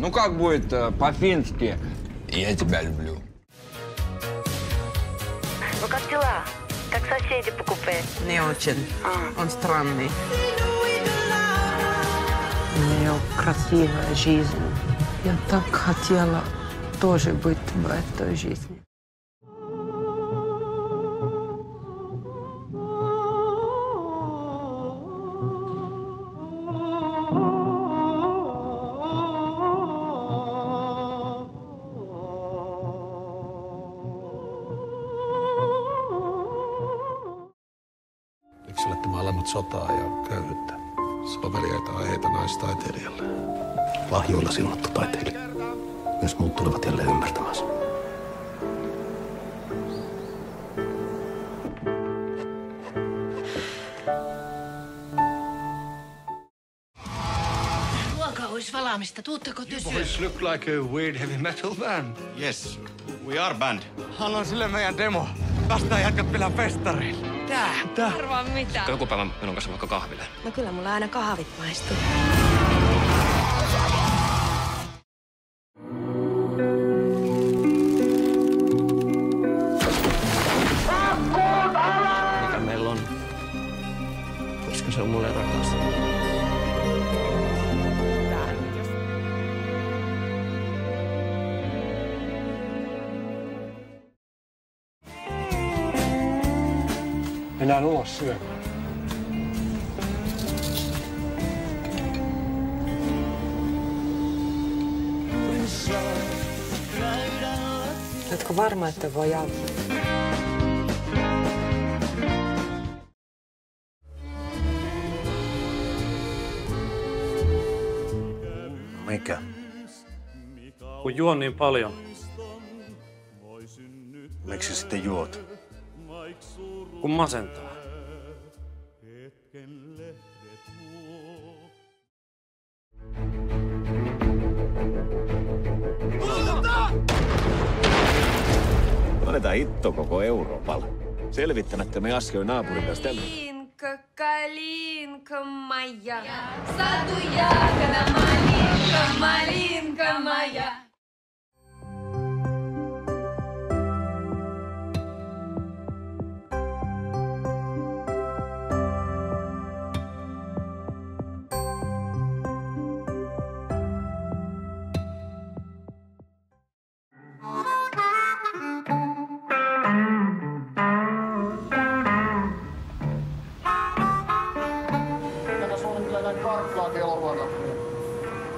Ну как будет по-фински «Я тебя люблю»? Ну как дела? Как соседи по купе? Не очень. Он странный. У нее красивая жизнь. Я так хотела тоже быть в этой жизни. Miksi olette maalannut sotaa ja köyhyyttä? Soveliaita aiheita naistaiteilijalle. Lahjoilla siunattu taiteilija. Myös muut tulevat jälleen ymmärtämään sen. Ruoka olisi valaamista. Tuutteko tysyä? Boys look like a weird heavy metal band. Yes, we are band. Haluan sille meidän demo. Päästään jätkät vielä festareille. Tää. Arvaa mitä. Joku päivä minun kanssa vaikka kahville. No kyllä mulla aina kahvit maistuu. Mikä meillä on? Koska se on mulle rakas. Mennään ulos syömään. Oletko varma, että voi auttaa? Mikä? Kun juon niin paljon. Miksi sitten juot? Kun masentaa. Annetaan hitto koko Euroopalle. Selvittämättä me asioin naapurin kanssa tällä. Калинка моя, в саду ягода малинка, малинка моя.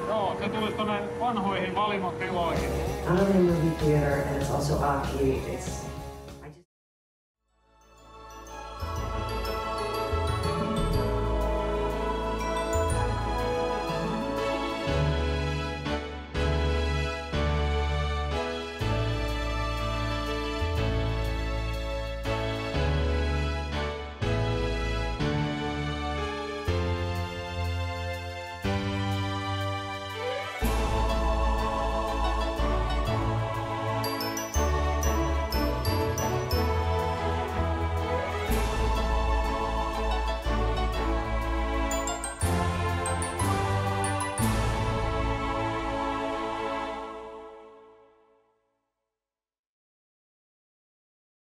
Joo, se tulisi tuonne vanhoihin valimotiloihin. I love the movie theater and it's also Aki. It's